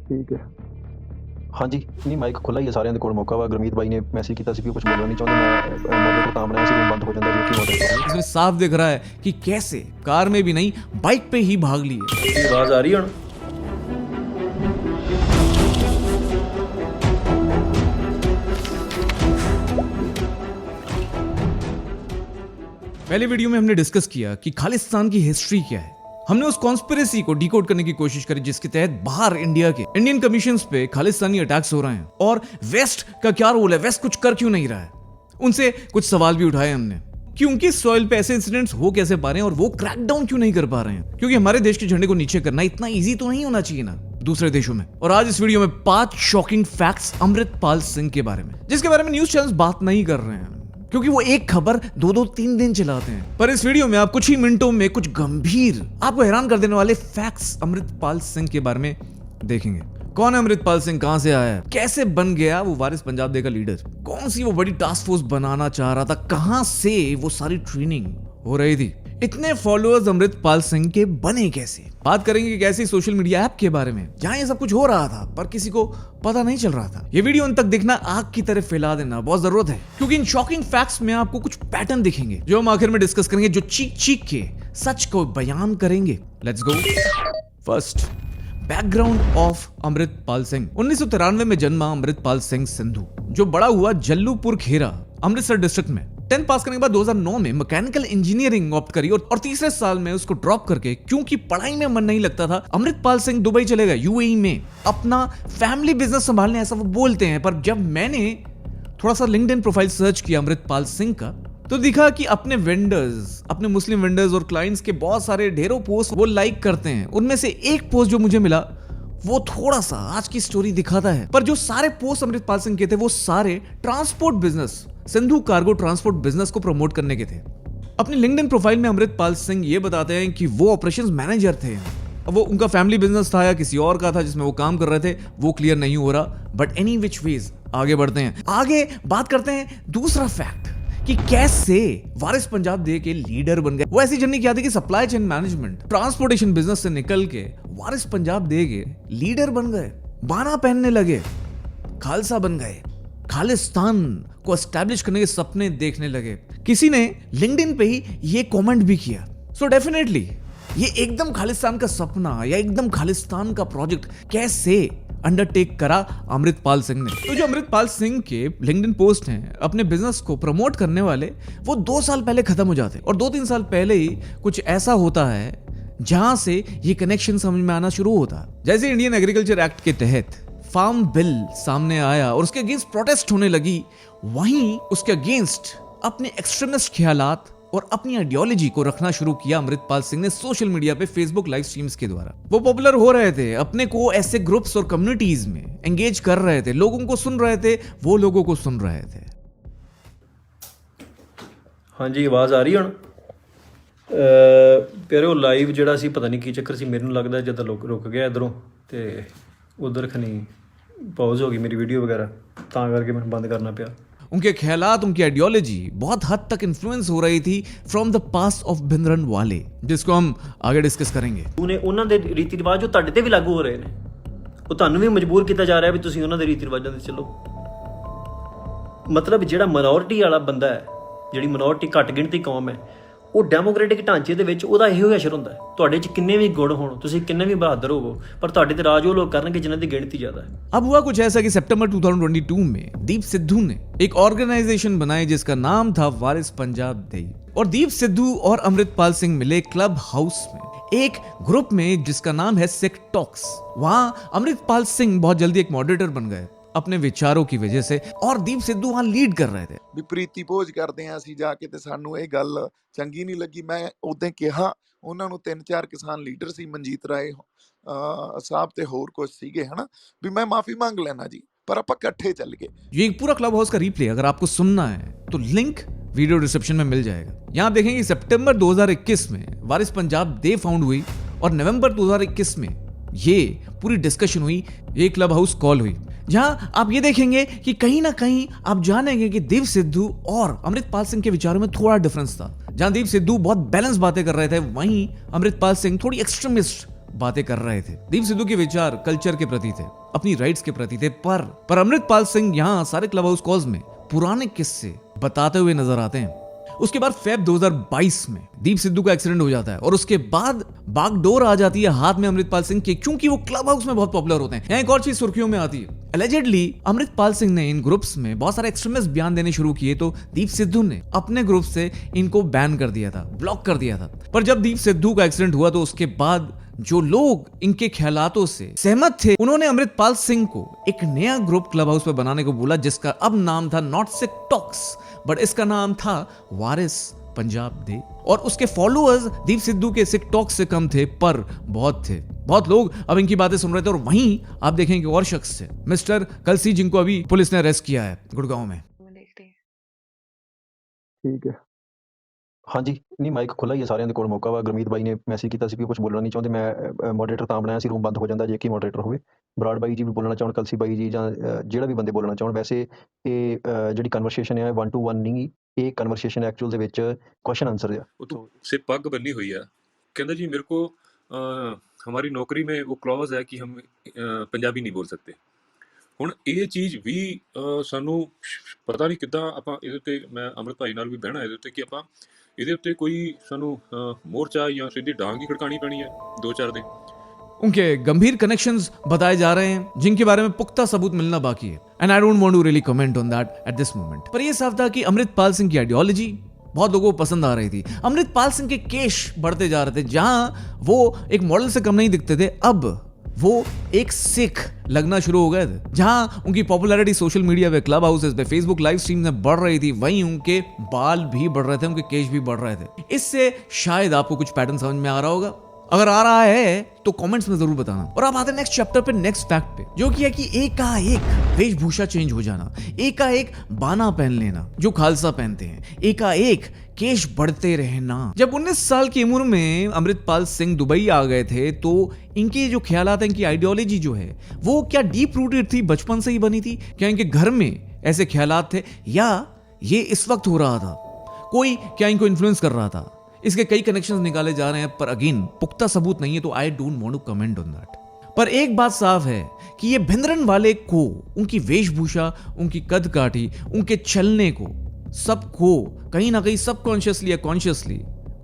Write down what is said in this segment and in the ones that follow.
ਠੀਕ ਹੈ। ਹਾਂਜੀ, ਨਹੀਂ ਮਾਈਕ ਖੁੱਲ੍ਹਾ ਹੀ ਹੈ, ਸਾਰਿਆਂ ਦੇ ਕੋਲ ਮੌਕਾ ਵਾ। ਗੁਰਮੀਤ ਬਾਈ ਨੇ ਮੈਸੇਜ ਕੀਤਾ ਸੀ ਵੀ ਕੁਝ ਬੋਲਣਾ ਨਹੀਂ ਚਾਹੁੰਦੇ, ਮੈਂ ਮੋਡਰੇਟਰ ਤਾਂ ਬਣਾਇਆ ਸੀ, रूम बंद हो जाता है जो कि मॉडरेटर। इसमें साफ दिख रहा है कि कैसे कार में भी नहीं बाइक पे ही भाग लिए। आवाज आ रही है? पहले वीडियो में हमने डिस्कस किया कि खालिस्तान की हिस्ट्री क्या है। हमने उस कॉन्स्पिरेसी को डिकोड करने की कोशिश करी जिसके तहत बाहर इंडिया के इंडियन कमीशंस पे खालिस्तानी अटैक्स हो रहे हैं और वेस्ट का क्या रोल है, वेस्ट कुछ कर क्यों नहीं रहा है। उनसे कुछ सवाल भी उठाए हमने कि उनकी सॉइल पे ऐसे इंसिडेंट्स हो कैसे पा रहे हैं और वो क्रैकडाउन क्यों नहीं कर पा रहे हैं, क्योंकि हमारे देश के झंडे को नीचे करना इतना इजी तो नहीं होना चाहिए ना दूसरे देशों में। और आज इस वीडियो में 5 शॉकिंग फैक्ट्स अमृतपाल सिंह के बारे में, जिसके बारे में न्यूज चैनल्स बात नहीं कर रहे हैं क्योंकि वो एक खबर 2-2-3 दिन चलाते हैं। पर इस वीडियो में आप कुछ ही मिनटों में कुछ गंभीर, आपको हैरान कर देने वाले फैक्ट्स अमृतपाल सिंह के बारे में देखेंगे। कौन है अमृतपाल सिंह, कहां से आया है, कैसे बन गया वो वारिस पंजाब डे का लीडर, कौन सी वो बड़ी टास्क फोर्स बनाना चाह रहा था, कहां से वो सारी ट्रेनिंग हो रही थी, इतने फॉलोअर्स अमृतपाल सिंह के बने कैसे। बात करेंगे कैसे सोशल मीडिया ऐप के बारे में जहां ये सब कुछ हो रहा था पर किसी को पता नहीं चल रहा था। ये वीडियो अंत तक देखना, आग की तरह फैला देना बहुत जरूरत है, क्योंकि इन शॉकिंग फैक्ट्स में आपको कुछ पैटर्न दिखेंगे जो हम आखिर में डिस्कस करेंगे, जो चीख चीख के सच को बयान करेंगे। Let's go. First, background of Amritpal Singh. 1993 में जन्मा अमृतपाल सिंह संधू, जो बड़ा हुआ जल्लूपुर खेरा, अमृतसर डिस्ट्रिक्ट में। 10th पास करने के बाद 2009 में मैकेनिकल इंजीनियरिंग ऑप्ट करी और तीसरे साल में उसको ड्रॉप करके, क्योंकि पढ़ाई में मन नहीं लगता था, अमृतपाल सिंह दुबई चले गए, यूएई में अपना फैमिली बिजनेस संभालने, ऐसा वो बोलते हैं। पर जब मैंने थोड़ा सा लिंक्डइन प्रोफाइल सर्च किया अमृतपाल सिंह का, तो दिखा कि अपने वेंडर्स, अपने मुस्लिम वेंडर्स और क्लाइंट्स के बहुत सारे ढेरों पोस्ट वो लाइक करते हैं। उनमें से एक पोस्ट जो मुझे मिला वो थोड़ा सा आज की स्टोरी दिखाता है। पर जो सारे पोस्ट अमृतपाल सिंह के थे वो सारे transport business, Sindhu cargo transport business को प्रमोट करने के थे। अपनी लिंक्डइन प्रोफाइल में अमृतपाल सिंह ये बताते हैं कि वो ऑपरेशंस मैनेजर थे। वो उनका फैमिली बिजनेस था या किसी और का था जिसमें वो काम कर रहे थे, वो क्लियर नहीं हो रहा। बट एनी विच वेज आगे बढ़ते हैं, आगे बात करते हैं दूसरा फैक्ट कि कैसे वारिस पंजाब डे के लीडर बन गए। वो ऐसी जर्नी क्या थी कि supply chain management, transportation business से निकल के वारिस पंजाब डे के लीडर बन गए, बाना पहनने लगे, खालसा बन गए, खालिस्तान को एस्टैब्लिश करने के सपने देखने लगे। किसी ने लिंक्डइन पे ही ये कमेंट भी किया। सो डेफिनेटली ये एकदम खालिस्तान का सपना या एकदम खालिस्तान का प्रोजेक्ट कैसे अंडरटेक करा अमृतपाल सिंह ने। तो जो अमृतपाल सिंह के लिंक्डइन पोस्ट हैं अपने बिजनेस को प्रमोट करने वाले, वो 2 साल पहले खत्म हो जाते और 2-3 साल पहले ही कुछ ऐसा होता है जहां से ये कनेक्शन समझ में आना शुरू होता। जैसे इंडियन एग्रीकल्चर एक्ट के तहत फार्म बिल सामने आया और उसके अगेंस्ट प्रोटेस्ट होने लगी, वहीं उसके अगेंस्ट अपने एक्सट्रीमिस्ट ख्यालात और अपनी आइडियोलॉजी को रखना शुरू किया अमृतपाल सिंह ने सोशल मीडिया पे, फेसबुक लाइव स्ट्रीम्स के द्वारा। वो पॉपुलर हो रहे थे, अपने को ऐसे ग्रुप्स और कम्युनिटीज में एंगेज कर रहे थे, लोगों को सुन रहे थे, वो लोगों को सुन रहे थे। हाँ जी, आवाज आ रही है? प्यारे वो लाइव ਜਿਹੜਾ ਸੀ ਪਤਾ ਨਹੀਂ ਕੀ ਚੱਕਰ ਸੀ, ਮੈਨੂੰ ਲੱਗਦਾ ਜਦੋਂ ਰੁਕ ਗਿਆ ਇਧਰੋਂ ਤੇ ਉਧਰ ਖਨੀ पॉज हो गई मेरी वीडियो वगैरह, ਤਾਂ ਕਰਕੇ ਮੈਨੂੰ ਬੰਦ करना ਪਿਆ। उनके ख्यालात, उनकी आइडियोलॉजी बहुत हद तक इन्फ्लुएंस हो रही थी from the past of Bhindranwale, जिसको हम आगे डिस्कस करेंगे। ਉਹਨਾਂ ਦੇ ਰੀਤੀ ਰਿਵਾਜ ਜੋ ਤੁਹਾਡੇ ਤੇ ਵੀ ਲਾਗੂ ਹੋ ਰਹੇ ਨੇ, ਉਹ ਤੁਹਾਨੂੰ ਵੀ ਮਜਬੂਰ ਕੀਤਾ ਜਾ ਰਿਹਾ ਵੀ ਤੁਸੀਂ ਉਹਨਾਂ ਦੇ ਰੀਤੀ ਰਿਵਾਜਾਂ ਤੇ ਚੱਲੋ। ਮਤਲਬ ਜਿਹੜਾ ਮਾਈਨੋਰਿਟੀ ਵਾਲਾ ਬੰਦਾ ਹੈ, ਜਿਹੜੀ ਮਾਈਨੋਰਿਟੀ ਘੱਟ ਗਿਣਤੀ ਕੌਮ ਹੈ, ਉਹ ਡੈਮੋਕ੍ਰੈਟਿਕ ਢਾਂਚੇ ਦੇ ਵਿੱਚ ਉਹਦਾ ਇਹੋ ਹੀ ਅਸਰ ਹੁੰਦਾ ਹੈ। ਤੁਹਾਡੇ 'ਚ ਕਿੰਨੇ ਵੀ ਗੁਣ ਹੋਣ, ਤੁਸੀਂ ਕਿੰਨੇ ਵੀ ਬਹਾਦਰ ਹੋਵੋ, ਪਰ ਤੁਹਾਡੇ ਤੇ ਰਾਜ ਉਹ ਲੋਕ ਕਰਨਗੇ ਜਿਨ੍ਹਾਂ ਦੀ ਗਿਣਤੀ ਜ਼ਿਆਦਾ ਹੈ। अब हुआ कुछ ऐसा कि सितंबर 2022 में दीप सिद्धू ने एक ऑर्गेनाइजेशन बनाई जिसका नाम था वारिस पंजाब डे, और दीप सिद्धू और अमृतपाल सिंह मिले क्लब हाउस में एक ग्रुप में जिसका नाम है सिख टॉक्स। वहां अमृतपाल सिंह बहुत जल्दी एक मॉडरेटर बन गए अपने विचारों की वजह से, और दीप सिद्धू वहां लीड कर रहे थे। ਵੀ ਪ੍ਰੀਤੀ ਭੋਜ ਕਰਦੇ ਆ ਅਸੀਂ ਜਾ ਕੇ ਤੇ ਸਾਨੂੰ ਇਹ ਗੱਲ ਚੰਗੀ ਨਹੀਂ ਲੱਗੀ। ਮੈਂ ਉਦੋਂ ਕਿਹਾ ਉਹਨਾਂ ਨੂੰ, 3-4 ਕਿਸਾਨ ਲੀਡਰ ਸੀ, ਮਨਜੀਤ ਰਾਏ ਸਾਹਿਬ ਤੇ ਹੋਰ ਕੁਝ ਸੀਗੇ, ਹਨਾ, ਵੀ ਮੈਂ ਮਾਫੀ ਮੰਗ ਲੈਣਾ जी, पर आप इकट्ठे चल गए। ये पूरा क्लब हाउस का रिप्ले अगर आपको सुनना है तो लिंक वीडियो डिस्क्रिप्शन में मिल जाएगा। यहाँ देखेंगे सितंबर 2021 में वारिस पंजाब डे फाउंड हुई और नवंबर 2021 में ये पूरी डिस्कशन हुई, ये क्लब हाउस कॉल हुई, जहां आप ये देखेंगे कि कहीं ना कहीं आप जानेंगे कि दीप सिद्धू और अमृतपाल सिंह के विचारों में थोड़ा डिफरेंस था। जहां दीप सिद्धू बहुत बैलेंस बातें कर रहे थे, वहीं अमृतपाल सिंह थोड़ी एक्सट्रीमिस्ट बातें कर रहे थे। दीप सिद्धू के विचार कल्चर के प्रति थे, अपनी राइट्स के प्रति थे, पर अमृतपाल सिंह यहाँ सारे क्लब हाउस कॉल्स में पुराने किस्से बताते हुए नजर आते हैं। उसके बाद फेब 2022 में दीप सिद्धू का एक्सीडेंट हो जाता है और उसके बाद बागडोर आ जाती है हाथ में अमृतपाल सिंह के, क्योंकि वो क्लब हाउस में बहुत पॉपुलर होते हैं। यहाँ एक और चीज सुर्खियों में आती है, एलिजेडली अमृतपाल सिंह ने इन ग्रुप्स में बहुत सारे एक्सट्रीमिस्ट बयान देने शुरू किए, तो दीप सिद्धू ने अपने ग्रुप से इनको बैन कर दिया था, ब्लॉक कर दिया था। पर जब दीप सिद्धू का एक्सीडेंट हुआ तो उसके बाद जो लोग इनके ख्यालातों से सहमत थे, उन्होंने अमृतपाल सिंह को एक नया ग्रुप क्लब हाउस पे बनाने को बोला, जिसका अब नाम था नॉट सिक टॉक्स, बट इसका नाम था वारिस पंजाब दे। और उसके फॉलोअर्स दीप सिद्धू के सिक टॉक्स से कम थे, पर बहुत थे। बहुत लोग अब इनकी बातें सुन रहे थे। और वहीं आप देखेंगे और शख्स से, मिस्टर कलसी, जिनको अभी पुलिस ने अरेस्ट किया है गुड़गांव में। ਠੀਕ ਹੈ ਹਾਂਜੀ ਨਹੀਂ ਮਾਈਕ ਖੁੱਲਾ ਹੀ ਹੈ, ਸਾਰਿਆਂ ਦੇ ਕੋਲ ਮੌਕਾ ਵਾ। ਗੁਰਮੀਤ ਬਾਈ ਨੇ ਮੈਸੇਜ ਕੀਤਾ ਸੀ ਕਿ ਕੁਝ ਬੋਲਣਾ ਨਹੀਂ ਚਾਹੁੰਦੇ, ਮੈਂ ਮੋਡਰੇਟਰ ਤਾਂ ਬਣਾਇਆ ਸੀ, ਰੂਮ ਬੰਦ ਹੋ ਜਾਂਦਾ ਜੇ ਕਿ ਮੋਡਰੇਟਰ ਹੋਵੇ। ਬਰਾੜ ਬਾਈ ਜੀ ਵੀ ਬੋਲਣਾ ਚਾਹਣ, ਕਲਸੀ ਬਾਈ ਜੀ, ਜਾਂ ਜਿਹੜਾ ਵੀ ਬੰਦੇ ਬੋਲਣਾ ਚਾਹਣ। ਵੈਸੇ ਇਹ ਜਿਹੜੀ ਕਨਵਰਸੇਸ਼ਨ ਹੈ 1 to 1 ਨਹੀਂ, ਇਹ ਕਨਵਰਸੇਸ਼ਨ ਐਕਚੁਅਲ ਦੇ ਵਿੱਚ ਕੁਐਸਚਨ ਆਨਸਰ ਆ। वो तो सिर्फ पग बनी हुई है, कहता जी मेरे को हमारी नौकरी में वो क्लॉज है कि हम पंजाबी नहीं बोल सकते। ਹੁਣ ਇਹ ਚੀਜ਼ ਵੀ ਸਾਨੂੰ ਪਤਾ ਨਹੀਂ ਕਿੱਦਾਂ ਆਪਾਂ ਇਹਦੇ ਉੱਤੇ, ਮੈਂ ਅੰਮ੍ਰਿਤ ਭਾਈ ਨਾਲ ਵੀ ਬਹਿਣਾ ਇਹਦੇ ਉੱਤੇ, ਕਿ ਆਪਾਂ ਇਹਦੇ ਉੱਤੇ ਕੋਈ ਸਾਨੂੰ ਮੋਰਚਾ ਜਾਂ ਸਿੱਧੀ ਡਾਂਗ ਹੀ ਖੜਕਾਣੀ ਪੈਣੀ ਹੈ 2-4 दिन। उनके गंभीर कनेक्शंस बताए जा रहे हैं, जिनके बारे में पुख्ता सबूत मिलना बाकी है, and I don't want to really comment on that at this moment. पर यह साफ था कि अमृतपाल सिंह की आइडियोलॉजी बहुत लोगों को पसंद आ रही थी। अमृतपाल सिंह के केश बढ़ते जा रहे थे, जहां वो एक मॉडल से कम नहीं दिखते थे, अब वो एक सिख लगना शुरू हो गए थे। जहां उनकी पॉपुलैरिटी सोशल मीडिया पे, क्लब हाउसेस पे, फेसबुक लाइव स्ट्रीम में बढ़ रही थी, वहीं उनके बाल भी बढ़ रहे थे, उनके केश भी बढ़ रहे थे। इससे शायद आपको कुछ पैटर्न समझ में आ रहा होगा। अगर आ रहा है तो कमेंट्स में जरूर बताना। और अब आते हैं नेक्स्ट चैप्टर पे, नेक्स्ट फैक्ट पे, जो कि है कि एकाएक वेशभूषा चेंज हो जाना, एकाएक बाना पहन लेना जो खालसा पहनते हैं, एकाएक केश बढ़ते रहना। जब 19 साल की उम्र में अमृतपाल सिंह दुबई आ गए थे, तो इनके जो ख्यालात हैं, इनकी आइडियोलॉजी जो है वो क्या डीप रूटेड थी, बचपन से ही बनी थी? क्या इनके घर में ऐसे ख्यालात थे, या ये इस वक्त हो रहा था? कोई क्या इनको इन्फ्लुएंस कर रहा था? इसके कई कनेक्शंस निकाले जा रहे हैं, पर अगेन पुख्ता सबूत नहीं है, तो I don't want to comment on that. पर एक बात साफ है कि ये भिंद्रन वाले को, उनकी वेशभूषा, उनकी कद काठी, उनके चलने को, सबको कहीं ना कहीं सबकॉन्शियसली या कॉन्शियसली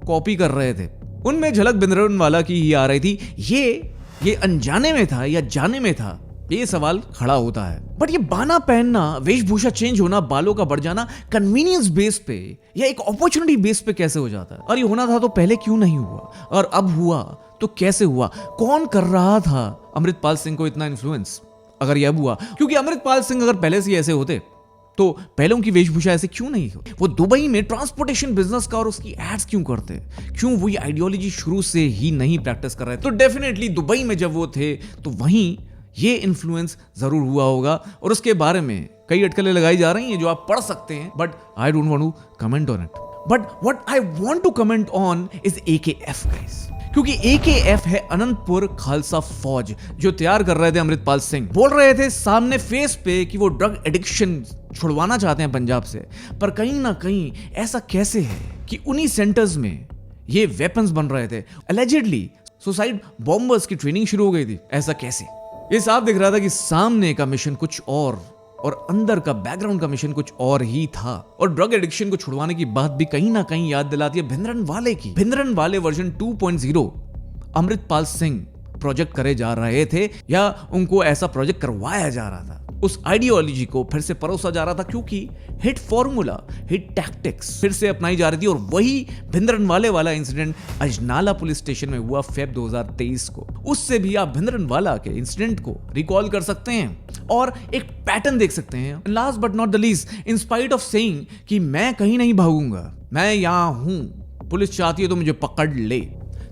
कॉपी कर रहे थे। उनमें झलक भिंद्रन वाला की ही आ रही थी। ये अनजाने में था या जाने में था, ये सवाल खड़ा होता है। बट ये बाना पहनना, वेशभूषा चेंज होना, बालों का बढ़ जाना कन्वीनियंस बेस पे या एक अपॉर्चुनिटी बेस पे कैसे हो जाता है? और ये होना था तो पहले क्यों नहीं हुआ, और अब हुआ तो कैसे हुआ? कौन कर रहा था अमृतपाल सिंह को इतना इन्फ्लुएंस, अगर ये अब हुआ? क्योंकि अमृतपाल सिंह अगर पहले से ऐसे होते तो पहले उनकी वेशभूषा ऐसे क्यों नहीं हो? वो दुबई में ट्रांसपोर्टेशन बिजनेस का और उसकी एड्स क्यों करते? क्यों वो ये आइडियोलॉजी शुरू से ही नहीं प्रैक्टिस कर रहे? तो डेफिनेटली दुबई में जब वो थे तो वहीं ये इन्फ्लुएंस जरूर हुआ होगा, और उसके बारे में कई अटकलें लगाई जा रही हैं जो आप पढ़ सकते हैं, but I don't want to comment on it. But what I want to comment on is AKF guys, क्योंकि AKF है अनंतपुर खालसा फौज, जो तैयार कर रहे थे अमृतपाल सिंह। बोल रहे थे सामने फेस पे कि वो ड्रग एडिक्शन छुड़वाना चाहते हैं पंजाब से, पर कहीं ना कहीं ऐसा कैसे है कि उन्हीं सेंटर्स में ये वेपन्स बन रहे थे? एलिजेडली सुसाइड बॉम्बर्स की ट्रेनिंग शुरू हो गई थी। ऐसा कैसे? ये साफ दिख रहा था कि सामने का मिशन कुछ और अंदर का बैकग्राउंड का मिशन कुछ और ही था। और ड्रग एडिक्शन को छुड़वाने की बात भी कहीं ना कहीं याद दिलाती है भिंद्रन वाले की। भिंद्रन वाले वर्जन 2.0 अमृतपाल सिंह प्रोजेक्ट करे जा रहे थे, या उनको ऐसा प्रोजेक्ट करवाया जा रहा था। उस आइडियोलॉजी को फिर से परोसा जा रहा था, क्योंकि हिट फॉर्मूला, हिट टैक्टिक्स फिर से अपनाई जा रही थी। और वही भिंद्रन वाले वाला इंसिडेंट अजनाला पुलिस स्टेशन में हुआ फेब 2023 को। उससे भी आप भिंद्रन वाला के इंसिडेंट को रिकॉल कर सकते हैं और एक पैटर्न देख सकते हैं। Last but not the least, in spite of saying कि मैं कहीं नहीं भागूंगा, मैं यहां हूं, पुलिस चाहती है तो मुझे पकड़ ले,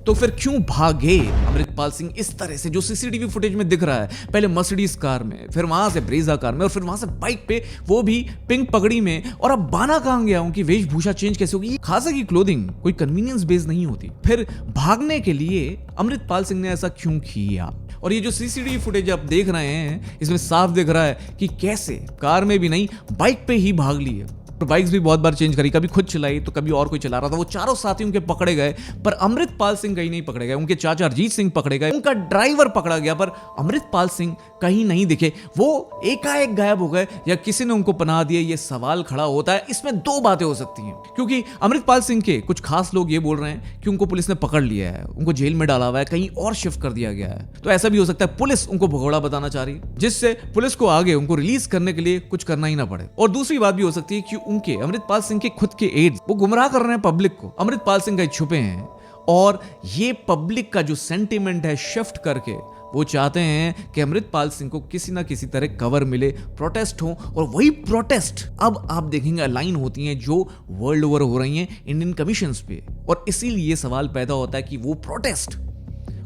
तो फिर क्यों भागे अमृतपाल सिंह इस तरह से, जो सीसीटीवी फुटेज में दिख रहा है? पहले मर्सिडीज कार में, फिर वहां से ब्रेजा कार में, और फिर वहां से बाइक पे, वो भी पिंक पगड़ी में। और अब बाना कहां गया? उनकी वेशभूषा चेंज कैसे होगी? खासा की क्लोथिंग कोई कन्वीनियंस बेस नहीं होती। फिर भागने के लिए अमृतपाल सिंह ने ऐसा क्यों किया? और ये जो सीसीटीवी फुटेज आप देख रहे हैं, इसमें साफ दिख रहा है कि कैसे कार में भी नहीं, बाइक पे ही भाग लिए। बाइक्स भी बहुत बार चेंज करी, कभी खुद चलाई तो कभी और कोई चला रहा था। वो चारों साथी उनके पकड़े गए, पर अमृतपाल सिंह कहीं नहीं पकड़े गए। उनके चाचा अरजीत सिंह पकड़े गए, उनका ड्राइवर पकड़ा गया, पर अमृतपाल सिंह कहीं नहीं दिखे। वो एकाएक गायब हो गए या किसी ने उनको पनाह दिए, ये सवाल खड़ा होता है। इसमें दो बातें हो सकती हैं, क्योंकि अमृतपाल सिंह के कुछ खास लोग ये बोल रहे हैं कि उनको पुलिस ने पकड़ लिया है, उनको जेल में डाला हुआ है, कहीं और शिफ्ट कर दिया गया है। तो ऐसा भी हो सकता है पुलिस उनको भगोड़ा बताना चाह रही है, जिससे पुलिस को आगे उनको रिलीज करने के लिए कुछ करना ही ना पड़े। और दूसरी बात भी हो सकती है कि उनके अमृतपाल सिंह के खुद के एड्स वो गुमराह कर रहे हैं पब्लिक को। अमृतपाल सिंह कहीं छुपे हैं और ये पब्लिक का जो सेंटिमेंट है शिफ्ट करके वो चाहते हैं कि अमृतपाल सिंह को किसी ना किसी तरह कवर मिले, प्रोटेस्ट हो, और वही प्रोटेस्ट अब आप देखेंगे अलाइन होती हैं जो वर्ल्ड ओवर हो रही हैं इंडियन कमीशंस पे। और इसीलिए सवाल पैदा होता है कि वो प्रोटेस्ट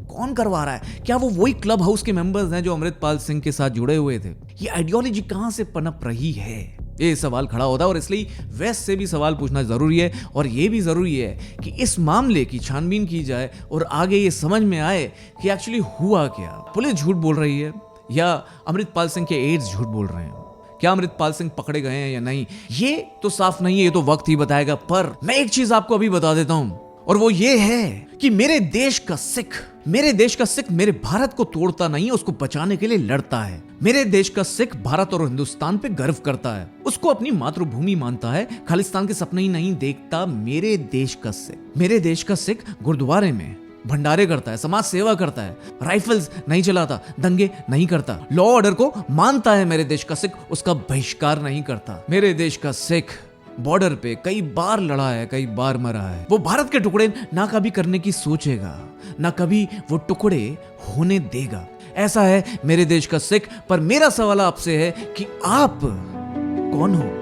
कौन करवा रहा है? क्या वो वही क्लब हाउस के मेंबर्स हैं जो अमृतपाल सिंह के साथ जुड़े हुए थे? ये आइडियोलॉजी कहां से पनप रही है, ये सवाल खड़ा होता है। और इसलिए वेस्ट से भी सवाल पूछना जरूरी है, और ये भी जरूरी है कि इस मामले की छानबीन की जाए और आगे ये समझ में आए कि एक्चुअली हुआ क्या। पुलिस झूठ बोल रही है या अमृतपाल सिंह के एड्स झूठ बोल रहे हैं? क्या अमृतपाल सिंह पकड़े गए हैं या नहीं, ये तो साफ नहीं है, ये तो वक्त ही बताएगा। पर मैं एक चीज आपको अभी बता देता हूं, और वो ये है कि मेरे देश का सिख मेरे भारत को तोड़ता नहीं है, उसको बचाने के लिए लड़ता है। मेरे देश का सिख भारत और हिंदुस्तान पे गर्व करता है, उसको अपनी मातृभूमि मानता है, खालिस्तान के सपने ही नहीं देखता। मेरे देश का सिख गुरुद्वारे में भंडारे करता है, समाज सेवा करता है, राइफल्स नहीं चलाता, दंगे नहीं करता, लॉ ऑर्डर को मानता है। मेरे देश का सिख उसका बहिष्कार नहीं करता। मेरे देश का सिख बॉर्डर पे कई बार लड़ा है, कई बार मरा है। वो भारत के टुकड़े ना कभी करने की सोचेगा, ना कभी वो टुकड़े होने देगा। ऐसा है मेरे देश का सिख। पर मेरा सवाल आपसे है कि आप कौन हो?